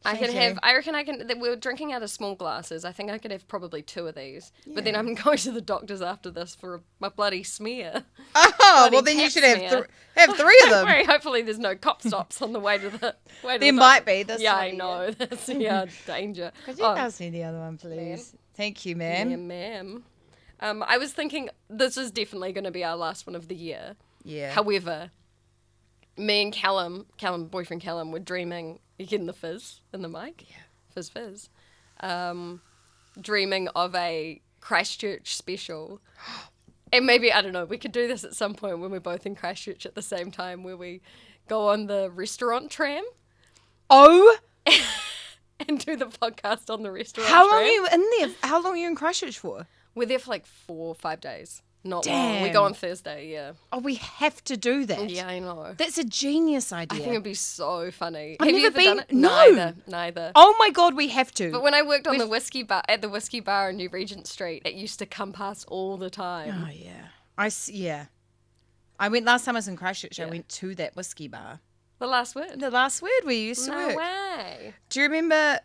I reckon I can. We were drinking out of small glasses. I think I could have probably 2 of these. Yeah. But then I'm going to the doctor's after this for my bloody smear. Oh, well then you should have 3 of them. Very hopefully there's no cop stops on the way to the There might be. I know. That's danger. Could you pass me the other one, please? Ma'am. Thank you, ma'am. Yeah, ma'am. I was thinking this is definitely going to be our last one of the year. Yeah. However, me and Callum, boyfriend Callum, were dreaming. You getting the fizz in the mic? Yeah. Fizz. Dreaming of a Christchurch special. And maybe, I don't know, we could do this at some point when we're both in Christchurch at the same time, where we go on the restaurant tram. Oh! And do the podcast on the restaurant How tram. long are you in there? How long are you in Christchurch for? We're there for like 4 or 5 days. Not Damn. long. We go on Thursday, yeah. Oh, we have to do that. Yeah, I know. That's a genius idea. I think it'd be so funny. I've Have never you ever been. done it? No. Neither. Oh my God, we have to. But when I worked on the whiskey bar at the whiskey bar in New Regent Street, it used to come past all the time. Oh yeah. I went last time I was in Christchurch. I went to that whiskey bar. The Last Word. The Last Word where you used to work. No way. Do you remember?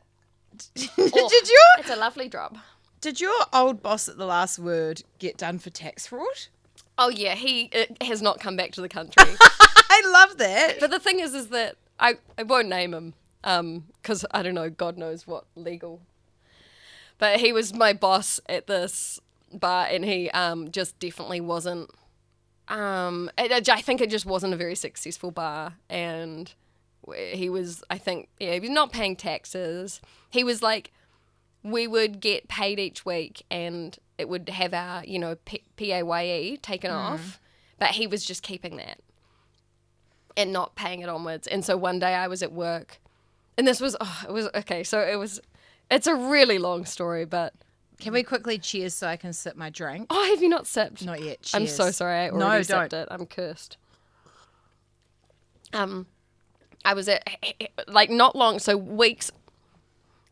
It's a lovely drop. Did your old boss at The Last Word get done for tax fraud? Oh yeah, he has not come back to the country. I love that. But the thing is that I won't name him because I don't know, God knows what legal. But he was my boss at this bar, and he just definitely wasn't. I think it just wasn't a very successful bar, and he was. I think he was not paying taxes. He was like, we would get paid each week, and it would have our PAYE taken off, but he was just keeping that and not paying it onwards. And so one day I was at work, and it's a really long story, but. Can we quickly cheers so I can sip my drink? Oh, have you not sipped? Not yet. Cheers. I'm so sorry. I already sipped it. I'm cursed. I was at, like, not long, so weeks.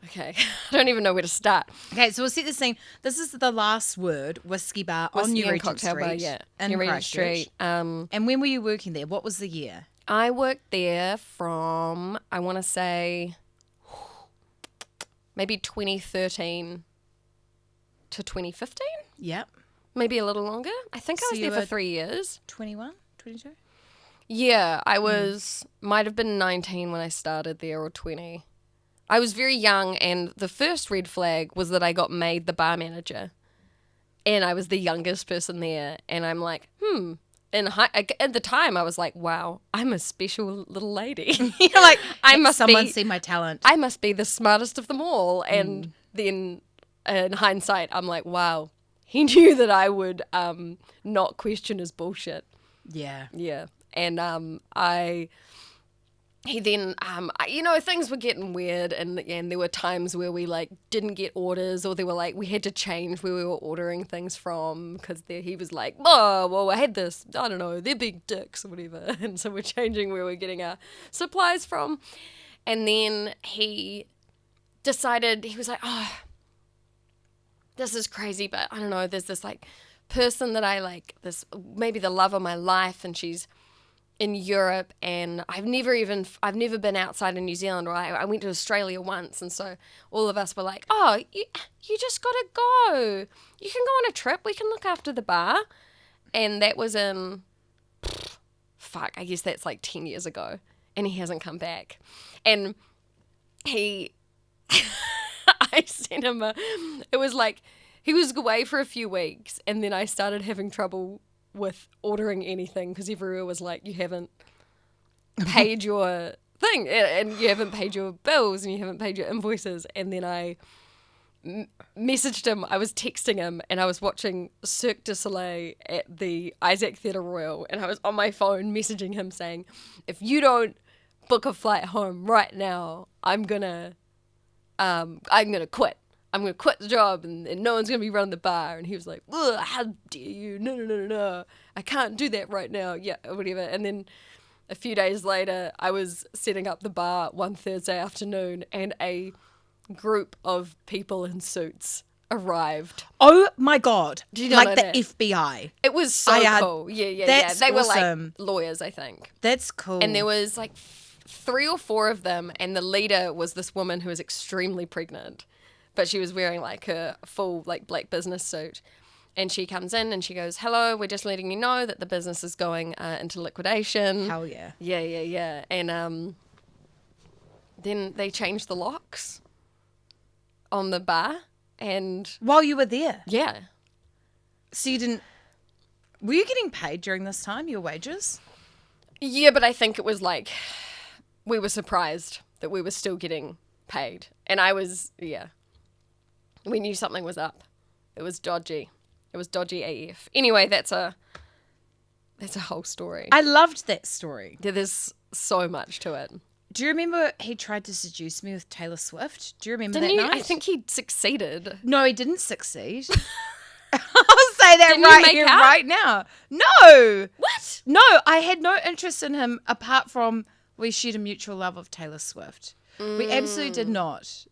Okay. I don't even know where to start. Okay, so we'll set the scene. This is The Last Word whiskey bar on New Regent Street. Bar, yeah. In New Regent Christchurch. Street. And when were you working there? What was the year? I worked there from, I want to say, maybe 2013 to 2015. Yep. Maybe a little longer. I think I was there for 3 years. 21, 22? Yeah, I was, might have been 19 when I started there, or 20. I was very young, and the first red flag was that I got made the bar manager. And I was the youngest person there, and I'm like, at the time, I was like, wow, I'm a special little lady. You're like, someone see my talent. I must be the smartest of them all. And then in hindsight, I'm like, wow, he knew that I would not question his bullshit. Yeah. Yeah. And he then, things were getting weird, and there were times where we like didn't get orders, or they were like, we had to change where we were ordering things from, because he was like, oh, well, I had this, I don't know, they're big dicks or whatever. And so we're changing where we're getting our supplies from. And then he decided, he was like, oh, this is crazy, but I don't know, there's this like person that I like, this maybe the love of my life, and she's in Europe, and I've never been outside of New Zealand, or I went to Australia once, and so all of us were like, oh, you just gotta go, you can go on a trip, we can look after the bar. And that was in I guess that's like 10 years ago, and he hasn't come back. And I sent him it was like he was away for a few weeks, and then I started having trouble with ordering anything, because everywhere was like, you haven't paid your thing, and you haven't paid your bills, and you haven't paid your invoices. And then I messaged him, I was texting him, and I was watching Cirque du Soleil at the Isaac Theatre Royal, and I was on my phone messaging him saying, if you don't book a flight home right now, I'm gonna quit. I'm going to quit the job, and no one's going to be running the bar. And he was like, ugh, how dare you? No. I can't do that right now. Yeah, whatever. And then a few days later, I was setting up the bar one Thursday afternoon, and a group of people in suits arrived. Oh my God. Did you know like the that? FBI. It was so cool. Yeah. That's They were awesome. like lawyers, I think. That's cool. And there was like 3 or 4 of them, and the leader was this woman who was extremely pregnant, but she was wearing like her full like black business suit. And she comes in and she goes, "Hello, we're just letting you know that the business is going into liquidation." Hell yeah. Yeah. And then they changed the locks on the bar, and While you were there. yeah. So you didn't... Were you getting paid during this time, your wages? Yeah, but I think it was like we were surprised that we were still getting paid. And I was, yeah. We knew something was up. It was dodgy. It was dodgy AF. Anyway, that's a whole story. I loved that story. Yeah, there's so much to it. Do you remember he tried to seduce me with Taylor Swift? Do you remember Didn't that you? night? I think he succeeded. No, he didn't succeed. I'll say that Didn't you right make here, out? right now. No. What? No, I had no interest in him apart from we shared a mutual love of Taylor Swift. We absolutely did not.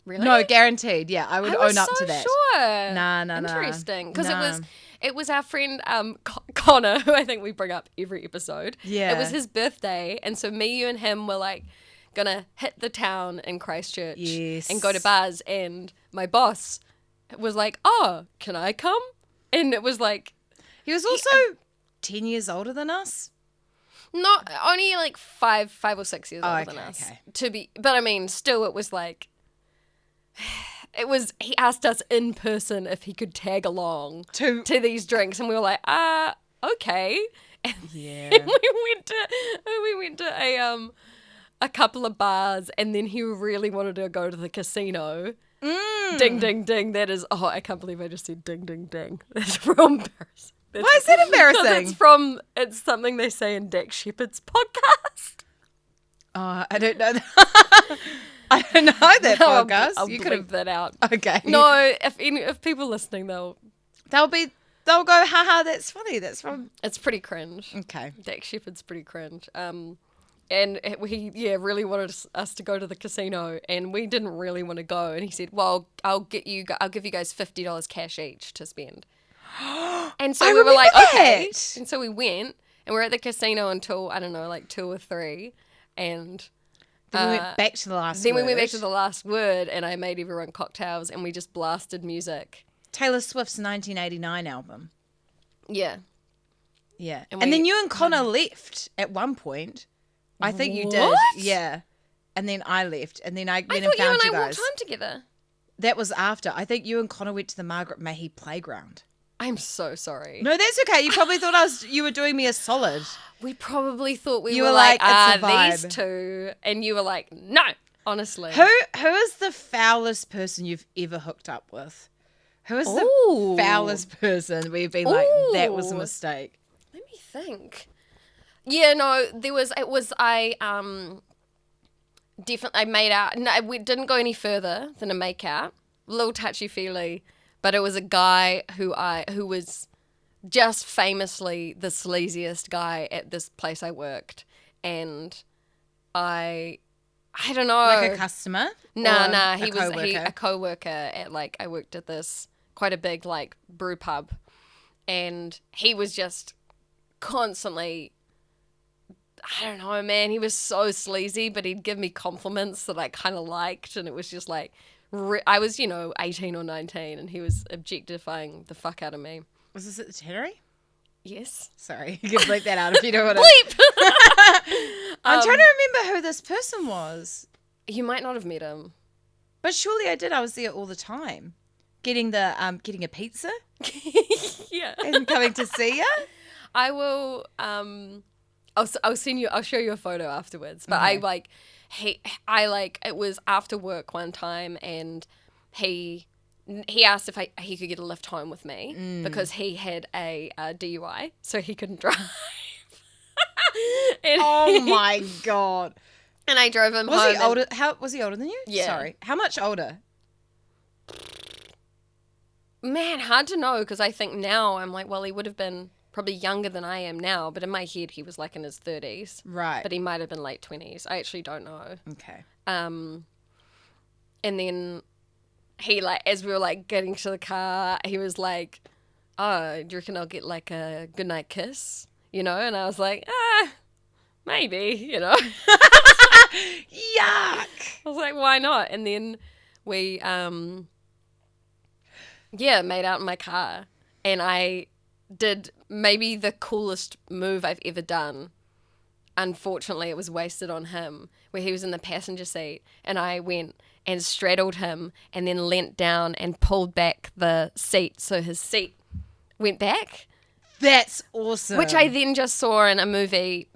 Really? No, guaranteed. Yeah, I would own up to that. Sure. Nah. Interesting, because Nah. it was our friend Connor, who I think we bring up every episode. Yeah. It was his birthday, and so me, you, and him were like gonna hit the town in Christchurch and go to bars, and my boss was like, "Oh, can I come?" And it was like, He was also 10 years older than us. not only like 5 or 6 years older than okay, us okay. but I mean, still, it was like. He asked us in person if he could tag along To- to these drinks, and we were like, okay. And Yeah. we went to a couple of bars, and then he really wanted to go to the casino. Ding ding ding. That is, oh, I can't believe I just said ding ding ding. That's real embarrassing. Why is that embarrassing? It's something they say in Dak Shepard's podcast. Oh, I don't know that. I don't know that podcast. I'll You bleep could have... that out. Okay. No, if people listening, they'll They'll go, haha, that's funny. That's from... It's pretty cringe. Okay. Dak Shepard's pretty cringe. And he really wanted us to go to the casino, and we didn't really want to go. And he said, "Well, I'll give you guys $50 cash each to spend." And so I we were like, remember "Okay." that. And so we went, and we were at the casino until, I don't know, like 2 or 3, and Then we went back to the last then we word. went back to the last word, and I made everyone cocktails, and we just blasted music. Taylor Swift's 1989 album. Yeah. Yeah. And And then we- you and Connor left at one point. I think you did. What? Yeah. And then I left. And then I I went and thought you found and you I walked guys. home together. That was after. I think you and Connor went to the Margaret Mahy playground. I'm so sorry. No, that's okay. You probably thought you were doing me a solid. We probably thought we You were were like, like, it's a these vibe. two. And you were like, no, honestly. Who is the foulest person you've ever hooked up with? Who is the Ooh. foulest person where you've been like, that was a Ooh. mistake? Let me think. Yeah, no, I definitely, I made out. No, we didn't go any further than a make out. A little touchy-feely. But it was a guy who was just famously the sleaziest guy at this place I worked. And I don't know. Like a customer? Nah. Or He a was coworker? a co-worker at I worked at this quite a big brew pub, and he was just constantly. I don't know, man. He was so sleazy, but he'd give me compliments that I kind of liked, and it was just like I was 18 or 19, and he was objectifying the fuck out of me. Was this at the Tannery? Yes. Sorry, you can bleep that out if you don't want to. Bleep. I'm trying to remember who this person was. You might not have met him. But surely I did. I was there all the time. Getting a pizza Yeah. and coming to see you. I will. I'll send you. I'll show you a photo afterwards. But Okay. it was after work one time, and he asked if he could get a lift home with me because he had a DUI, so he couldn't drive. And Oh my god. And I drove him Was home. he older? How was he older than you? Yeah. Sorry. How much older? Man, hard to know, because I think now I'm like, well, he would have been probably younger than I am now, but in my head he was like in his 30s. Right. But he might have been late 20s. I actually don't know. Okay. And then he as we were getting to the car, he was like, "Oh, do you reckon I'll get a goodnight kiss?" And I was like, maybe, not? And then we, made out in my car. And I did maybe the coolest move I've ever done. Unfortunately, it was wasted on him, where he was in the passenger seat, and I went and straddled him and then leant down and pulled back the seat so his seat went back. That's awesome. Which I then just saw in a movie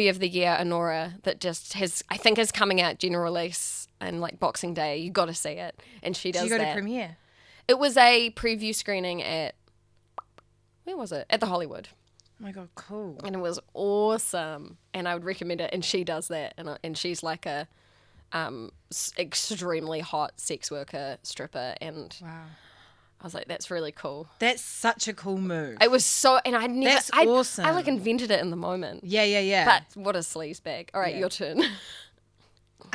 of the year, Honora, that just I think is coming out general release and like Boxing Day. You got to see it. And she does that. Did you go to premiere? It was a preview screening at, where was it? At the Hollywood. Oh my God, cool. And it was awesome. And I would recommend it. And she does that. And she's like a extremely hot sex worker, stripper. And wow. I was like, that's really cool. That's such a cool move. It was so, and I'd never. That's awesome. I like invented it in the moment. Yeah. But what a sleaze bag. All right, your turn.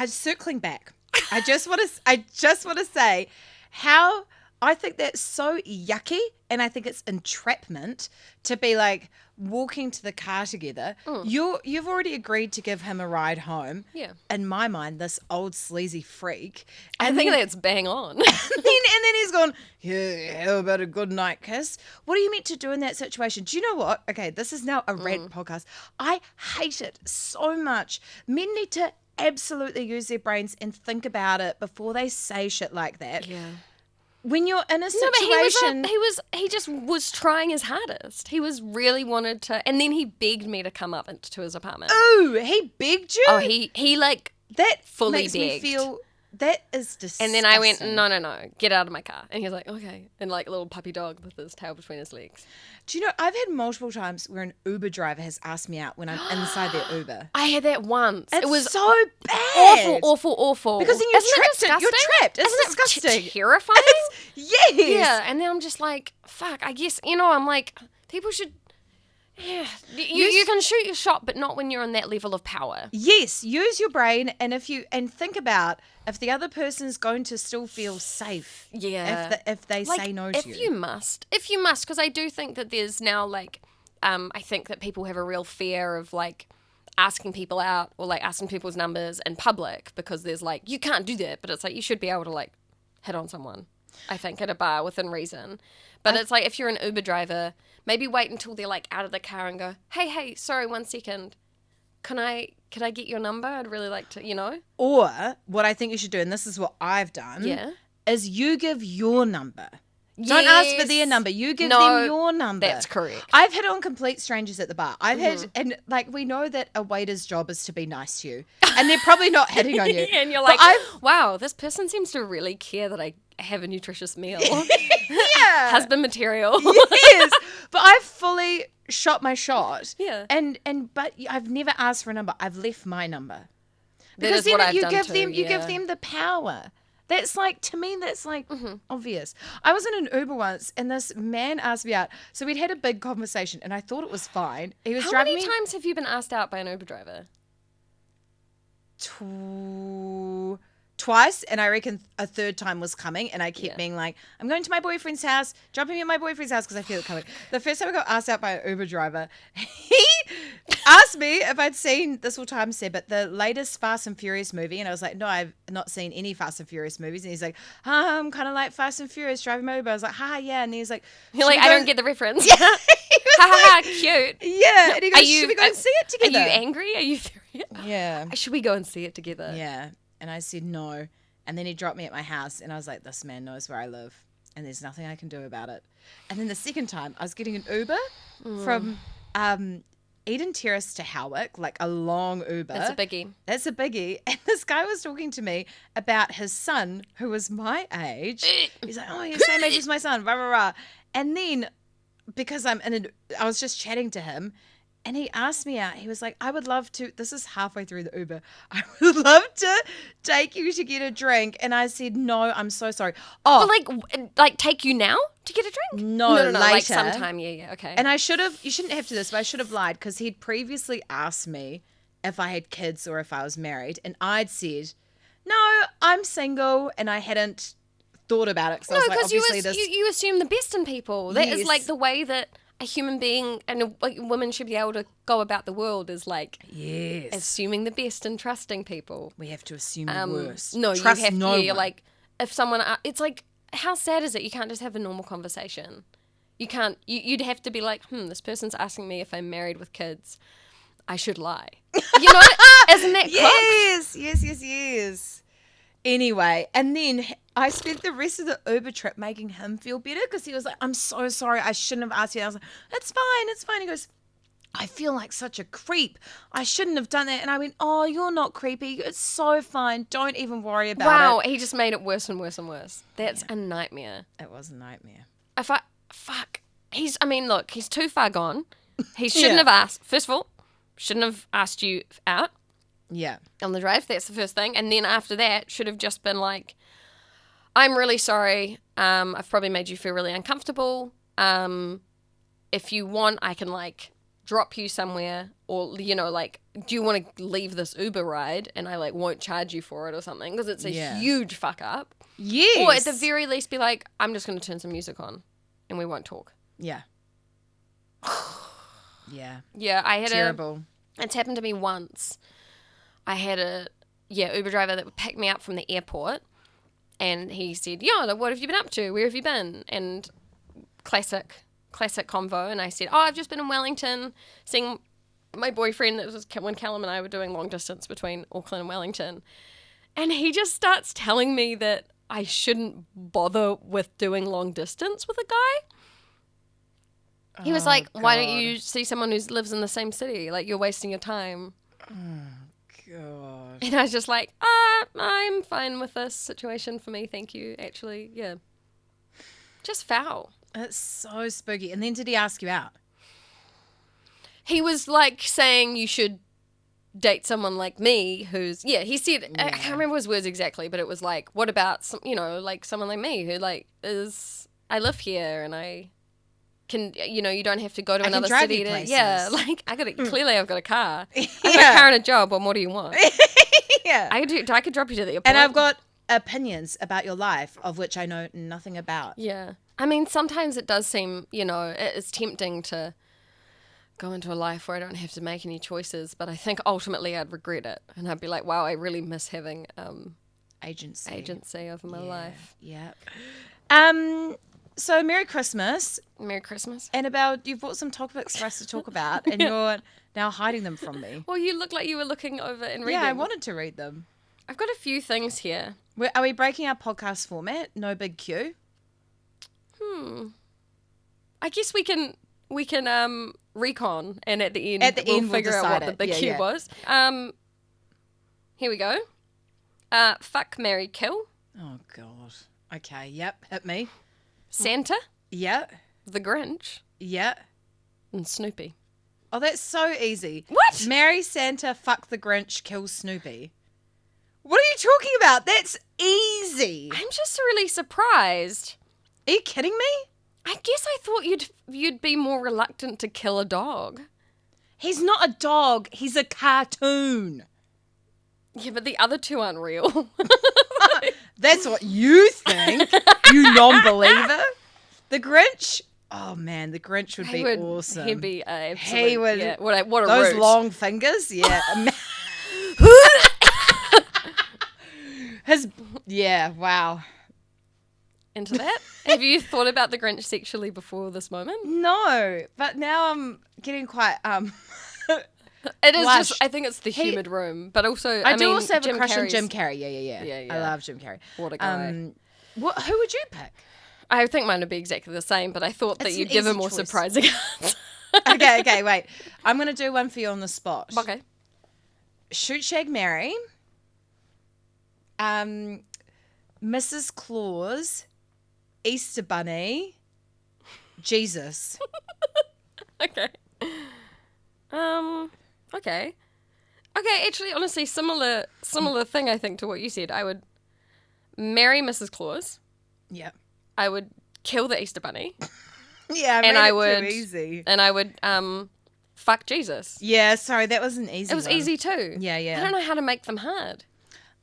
Circling back. I just want to say how I think that's so yucky, and I think it's entrapment to be like walking to the car together. You've already agreed to give him a ride home. Yeah. In my mind, this old sleazy freak. I think that's bang on. And then he's gone, yeah, how about a good night kiss? What are you meant to do in that situation? Do you know what? Okay, this is now a rant podcast. I hate it so much. Men need to absolutely use their brains and think about it before they say shit like that. Yeah. When you're in a situation... No, but he just was trying his hardest. He was really wanted to... And then he begged me to come up into his apartment. Ooh, he begged you? Oh, he like that fully makes begged. me feel... That is disgusting. And then I went, no, get out of my car. And he was like, okay. And like a little puppy dog with his tail between his legs. Do you know, I've had multiple times where an Uber driver has asked me out when I'm inside their Uber. I had that once. It was so bad. Awful. Because then you're Isn't trapped. it disgusting? You're trapped. It's Isn't disgusting. It terrifying? Yes. Yeah. And then I'm just like, fuck, I guess, I'm like, people should... Yeah, you can shoot your shot, but not when you're on that level of power. Yes, use your brain, and think about if the other person's going to still feel safe. Yeah, if they like, say no to you. If you must, because I do think that there's now like, I think that people have a real fear of like asking people out or like asking people's numbers in public because there's like you can't do that, but it's like you should be able to like hit on someone. I think at a bar within reason. But it's like if you're an Uber driver, maybe wait until they're like out of the car and go, hey, sorry, 1 second. Could I get your number? I'd really like to, Or what I think you should do, and this is what I've done, is you give your number. Don't ask for their number. You give them your number. That's correct. I've hit on complete strangers at the bar. I've had, and like we know that a waiter's job is to be nice to you, and they're probably not hitting on you. And you're like, wow, this person seems to really care that I have a nutritious meal. Yeah, husband material. Yes, but I've fully shot my shot. Yeah, but I've never asked for a number. I've left my number because then you give them the power. That's like, to me, that's like obvious. I was in an Uber once and this man asked me out. So we'd had a big conversation and I thought it was fine. He was How driving many times have you been asked out by an Uber driver? Twice, and I reckon a third time was coming, and I kept being like, I'm going to my boyfriend's house, dropping me at my boyfriend's house because I feel it coming. The first time I got asked out by an Uber driver, he asked me if I'd seen, this will time say, but the latest Fast and Furious movie, and I was like, no, I've not seen any Fast and Furious movies, and he's like, I'm kind of like Fast and Furious, driving my Uber. I was like, yeah, and he's like, you're like, I don't get the reference. Yeah. Cute. Yeah, and he goes, should we go and see it together? Are you angry? Are you furious? Yeah. Should we go and see it together? Yeah. And I said no. And then he dropped me at my house and I was like, this man knows where I live and there's nothing I can do about it. And then the second time I was getting an Uber from Eden Terrace to Howick, like a long Uber. That's a biggie. And this guy was talking to me about his son who was my age. He's like, oh, you're the same age as my son, rah, rah, rah. And then because I was just chatting to him. And he asked me out. He was like, I would love to, this is halfway through the Uber, I would love to take you to get a drink. And I said, no, I'm so sorry. Oh, but like take you now to get a drink? No, later. Like sometime, yeah, okay. And you shouldn't have to this, but I should have lied because he'd previously asked me if I had kids or if I was married. And I'd said, no, I'm single. And I hadn't thought about it. No, because you assume the best in people. That is like the way that a human being and a woman should be able to go about the world is like Yes. assuming the best and trusting people. We have to assume the worst. No, Trust you have no to. one. Like, if someone, it's like, how sad is it? You can't just have a normal conversation. You can't. You'd have to be like, this person's asking me if I'm married with kids. I should lie. You know, isn't that cooked? Yes. Anyway, and then I spent the rest of the Uber trip making him feel better because he was like, I'm so sorry. I shouldn't have asked you. I was like, it's fine. He goes, I feel like such a creep. I shouldn't have done that. And I went, oh, you're not creepy. It's so fine. Don't even worry about it. Wow, he just made it worse and worse and worse. That's a nightmare. It was a nightmare. Fuck. Look, he's too far gone. He shouldn't have asked. First of all, shouldn't have asked you out. Yeah. On the drive. That's the first thing. And then after that, should have just been like, I'm really sorry. I've probably made you feel really uncomfortable. If you want, I can like drop you somewhere, or do you want to leave this Uber ride and I like won't charge you for it or something, because it's a huge fuck up. Yes. Or at the very least be like, I'm just going to turn some music on and we won't talk. Yeah. Yeah, I had terrible. It's happened to me once. I had a Uber driver that would pick me up from the airport, and he said, what have you been up to? Where have you been? And classic convo. And I said, I've just been in Wellington seeing my boyfriend. That was when Callum and I were doing long distance between Auckland and Wellington. And he just starts telling me that I shouldn't bother with doing long distance with a guy. He was like, why don't you see someone who lives in the same city? Like, you're wasting your time. God. And I was just like, I'm fine with this situation for me, thank you, actually. Yeah. Just foul. It's so spooky. And then did he ask you out? He was like saying you should date someone like me who's, he said, I can't remember his words exactly, but it was like, what about, someone like me who I live here and I can, you don't have to go to another city to, clearly I've got a car. I've got a car and a job. What more do you want? Yeah. I could drop you to the airport. And I've got opinions about your life of which I know nothing about. Yeah. I mean, sometimes it does seem, it's tempting to go into a life where I don't have to make any choices, but I think ultimately I'd regret it. And I'd be like, wow, I really miss having agency over my life. Yeah. So Merry Christmas. Merry Christmas. Annabel, you've brought some topics for us to talk about, and you're now hiding them from me. Well, you look like you were looking over and reading. Yeah, I wanted to read them. I've got a few things here. Are we breaking our podcast format? No big Q? I guess we can recon, and at the end we'll figure out what the Q was. Here we go. Fuck, marry, kill. Oh God. Okay. Yep. Hit me. Santa. Yeah. The Grinch. Yeah. And Snoopy. Oh, that's so easy. What? Marry Santa, fuck the Grinch, kill Snoopy. What are you talking about? That's easy. I'm just really surprised. Are you kidding me? I guess I thought you'd be more reluctant to kill a dog. He's not a dog. He's a cartoon. Yeah, but the other two aren't real. That's what you think, you non-believer. The Grinch, oh man, the Grinch would be awesome. He'd be absolute. He would. Yeah, what a those root. long fingers, yeah. Wow. Into that? Have you thought about the Grinch sexually before this moment? No, but now I'm getting quite It is just, I think it's the humid room, but also I do mean, also have Jim a crush on Carrey's, Jim Carrey. Yeah. I love Jim Carrey. What a guy. Who would you pick? I think mine would be exactly the same, but I thought that you'd give a more surprising answer. Okay, wait. I'm going to do one for you on the spot. Okay. Shoot, shag, marry. Mrs. Claus, Easter Bunny, Jesus. Okay. Okay. Actually, honestly, similar thing, I think, to what you said. I would marry Mrs. Claus. Yeah. I would kill the Easter Bunny. Yeah, too easy. And I would fuck Jesus. Yeah, sorry, that was an easy one. It was easy too. Yeah. I don't know how to make them hard.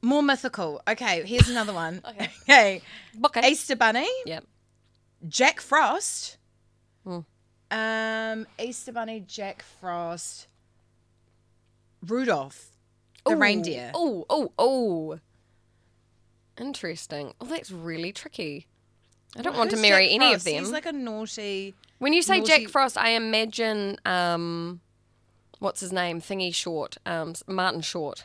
More mythical. Okay, here's another one. Okay. Okay. Easter Bunny. Yep. Jack Frost. Easter Bunny, Jack Frost, Rudolph, the reindeer. Oh. Interesting. Oh, that's really tricky. I don't want to Who's marry Jack any of Frost? them. He's like a naughty. When you say Jack Frost, I imagine what's his name? Thingy Short, Martin Short.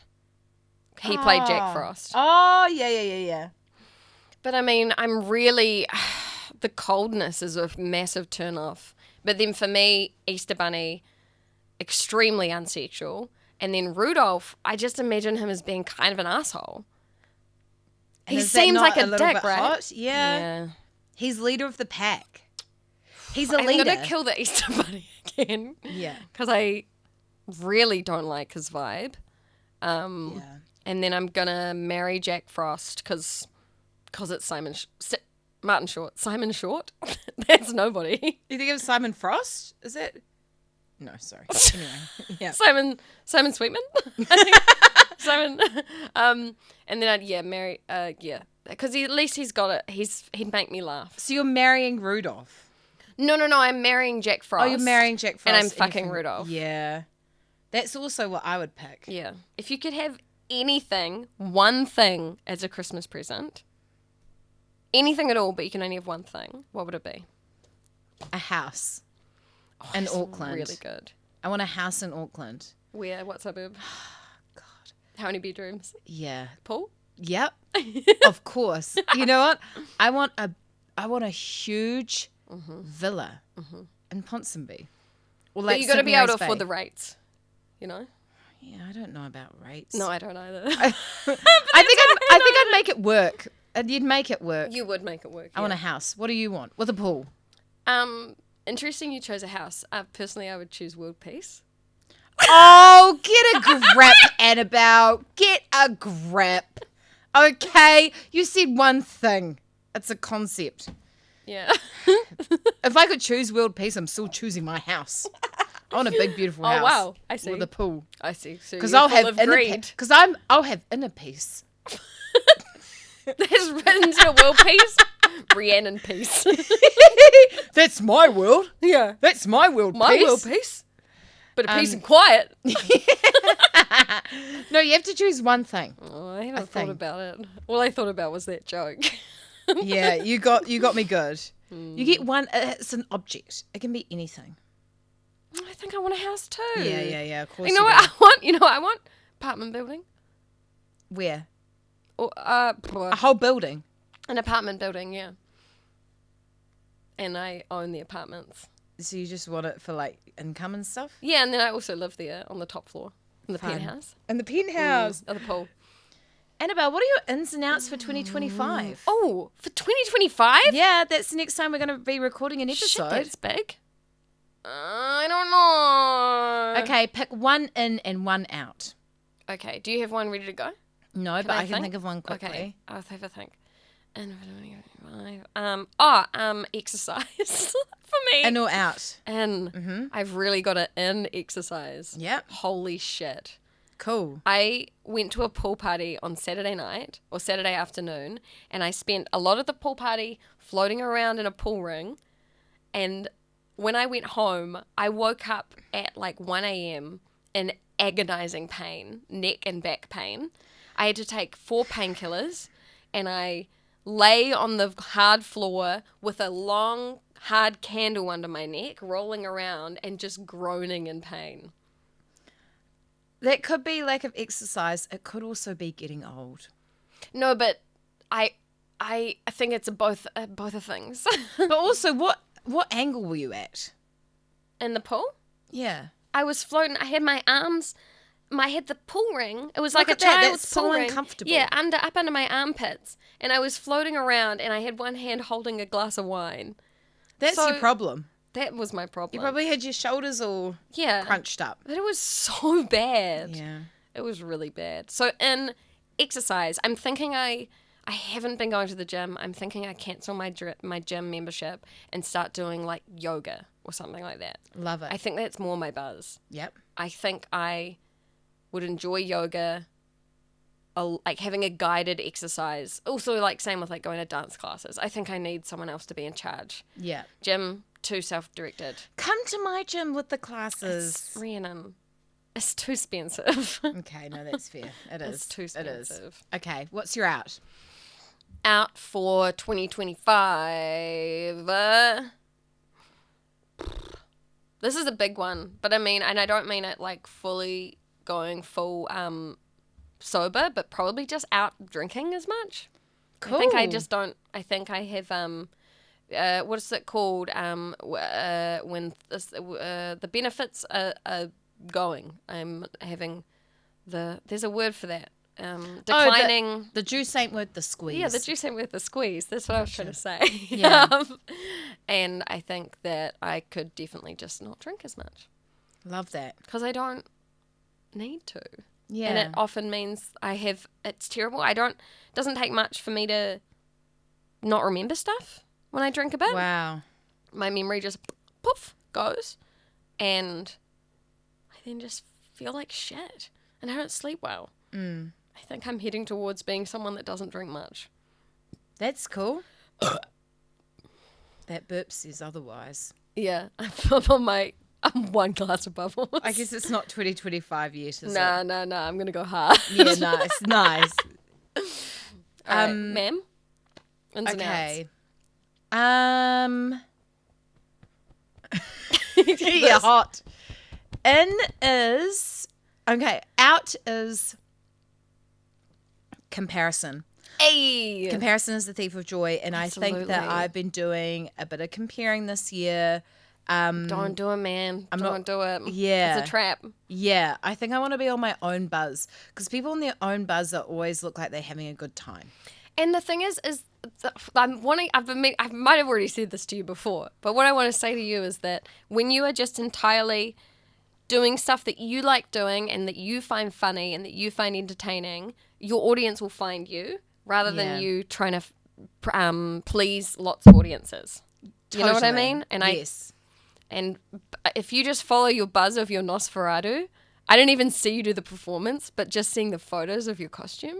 He played Jack Frost. Oh, yeah. But I mean, I'm really the coldness is a massive turn off. But then for me, Easter Bunny, extremely unsexual, and then Rudolph, I just imagine him as being kind of an asshole. He seems like a dick, right? Hot? Yeah. He's leader of the pack. He's a leader. I'm going to kill the Easter Bunny again. Yeah. Because I really don't like his vibe. And then I'm going to marry Jack Frost because it's Martin Short. Simon Short? That's nobody. You think of Simon Frost? Is it? No, sorry. Anyway, yeah. Simon Sweetman? I think. Simon. And then I'd marry. Because at least he's got it. He'd make me laugh. So you're marrying Rudolph? No. I'm marrying Jack Frost. Oh, you're marrying Jack Frost. And I'm fucking Rudolph. Yeah. That's also what I would pick. Yeah. If you could have anything, one thing as a Christmas present, anything at all, but you can only have one thing, what would it be? A house in Auckland. Really good. I want a house in Auckland. Where? What suburb? God. How many bedrooms? Yeah. Pool? Yep. Of course. You know what? I want a huge villa in Ponsonby. Or but you got to be able to afford the rates, you know? Yeah, I don't know about rates. No, I don't either. I think I'd make it work. You'd make it work. You would make it work. I want a house. What do you want? With a pool. Interesting you chose a house. Personally, I would choose world peace. Oh, get a grip, Annabel. Get a grip. Okay, you said one thing. It's a concept. Yeah. If I could choose world peace, I'm still choosing my house. I want a big, beautiful house. Oh wow, I see. With a pool. I see. So because I'll have greed. Because I'll have inner peace. That's written to world peace. Rhiannon peace. That's my world. Yeah. That's my world peace. My world peace. But a peace and quiet. No, you have to choose one thing. Oh, I haven't thought about it. All I thought about was that joke. Yeah, you got me good. You get one. It's an object. It can be anything. I think I want a house too. Yeah. Of course. You know what I want? I want? Apartment building. Where? Or a whole building. An apartment building, yeah. And I own the apartments. So you just want it for like income and stuff? Yeah, and then I also live there on the top floor in the penthouse. In the penthouse. At the pool. Annabelle, what are your ins and outs for 2025? Oh, for 2025? Yeah, that's the next time we're going to be recording an episode. Shit, that's big. I don't know. Okay, pick one in and one out. Okay, do you have one ready to go? No, but I can think of one quickly. Okay, I'll have a think. Exercise for me. In or out? In. Mm-hmm. I've really got to in exercise. Yep. Holy shit. Cool. I went to a pool party on Saturday night or Saturday afternoon, and I spent a lot of the pool party floating around in a pool ring. And when I went home, I woke up at like 1 a.m. in agonizing pain, neck and back pain. I had to take 4 painkillers, and I lay on the hard floor with a long, hard candle under my neck, rolling around and just groaning in pain. That could be lack of exercise. It could also be getting old. No, but I think it's both of things. But also, what angle were you at? In the pool? Yeah. I was floating. I had my arms. I had the pool ring. It was like Look a at that. child's That's pool so ring. uncomfortable. Yeah, up under my armpits, and I was floating around, and I had one hand holding a glass of wine. That's your problem. That was my problem. You probably had your shoulders all crunched up. But it was so bad. Yeah. It was really bad. So in exercise, I'm thinking I haven't been going to the gym. I'm thinking I cancel my gym membership and start doing like yoga or something like that. Love it. I think that's more my buzz. Yep. I think I would enjoy yoga, like having a guided exercise. Also, like same with like going to dance classes. I think I need someone else to be in charge. Yeah. Gym too self-directed. Come to my gym with the classes. It's, Rhiannon, it's too expensive. Okay, no, that's fair. It is. It's too expensive. Okay, what's your out? Out for 2025. This is a big one, but I mean, and I don't mean it like fully going full sober, but probably just out drinking as much. Cool. I think I just don't. I think I have what is it called? When the benefits are going. I'm having there's a word for that. Declining. The juice ain't worth the squeeze. Yeah, the juice ain't worth the squeeze. That's what I was trying to say. Yeah. And I think that I could definitely just not drink as much. Love that. Because I don't need to. Yeah. And it often means it's terrible. It doesn't take much for me to not remember stuff when I drink a bit. Wow. My memory just poof goes. And I then just feel like shit. And I don't sleep well. Mm. I think I'm heading towards being someone that doesn't drink much. That's cool. That burp says otherwise. Yeah. I'm one glass of bubbles. I guess it's not 2025 yet, is it? No. I'm going to go hard. Yeah, nice. All right, ma'am? Ins and Okay. outs. Yeah, hot. Out is comparison. Hey! Comparison is the thief of joy, and Absolutely. I think that I've been doing a bit of comparing this year. Don't do it, man. Don't do it. Yeah. It's a trap. Yeah, I think I want to be on my own buzz, because people on their own buzz always look like they're having a good time. And the thing is I might have already said this to you before, but what I want to say to you is that when you are just entirely doing stuff that you like doing and that you find funny and that you find entertaining, your audience will find you rather than you trying to please lots of audiences. You know what I mean? And yes. And if you just follow your buzz of your Nosferatu, I don't even see you do the performance, but just seeing the photos of your costume,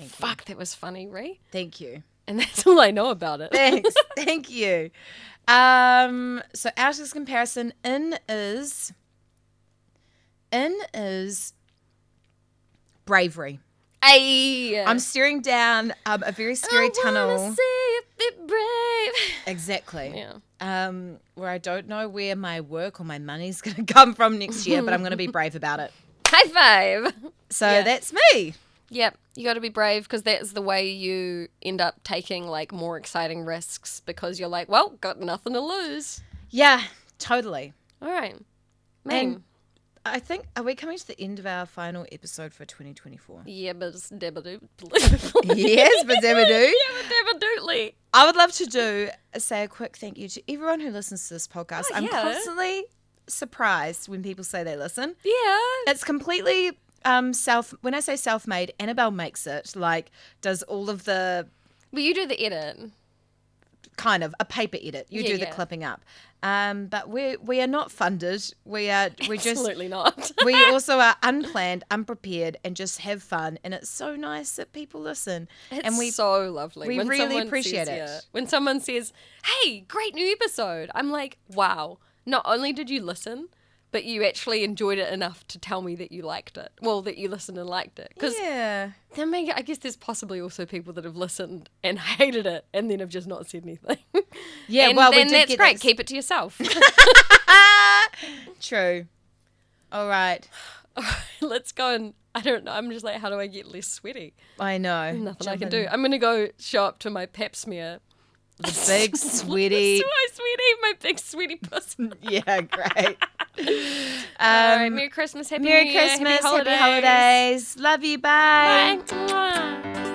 fuck, that was funny, Rhi. Thank you. And that's all I know about it. Thanks. Thank you. So out is comparison. In is bravery. Ay. I'm staring down a very scary tunnel. I wanna see you be brave. Exactly. Yeah. Where I don't know where my work or my money's going to come from next year, but I'm going to be brave about it. High five. So that's me. Yep. You got to be brave because that's the way you end up taking like more exciting risks because you're like, well, got nothing to lose. Yeah, totally. All right. Man. And I think, are we coming to the end of our final episode for 2024? Yeah, but it's Debadoo. Yes, but Debadoo. Yeah, but Debadootly. I would love to say a quick thank you to everyone who listens to this podcast. I'm constantly surprised when people say they listen. Yeah. It's completely when I say self-made, Annabel makes it, like does all of the... Well, you do the edit. Kind of a paper edit. You do the clipping up. But we are not funded. We're Absolutely not. We also are unplanned, unprepared, and just have fun. And it's so nice that people listen. It's so lovely. We really appreciate it. When someone says, "Hey, great new episode," I'm like, "Wow! Not only did you listen, but you actually enjoyed it enough to tell me that you liked it. Well, that you listened and liked it. Because I guess there's possibly also people that have listened and hated it and then have just not said anything. Yeah, and well, then that's great. Keep it to yourself. True. All right. Let's go and I don't know. I'm just like, how do I get less sweaty? I know. Nothing I can do. I'm going to go show up to my pap smear. The big sweaty. So sweaty, my big sweaty puss. Yeah, great. All right, Merry Christmas, Happy New Year, Merry Christmas, Happy Happy Holidays. Love you, bye. Bye. Mwah.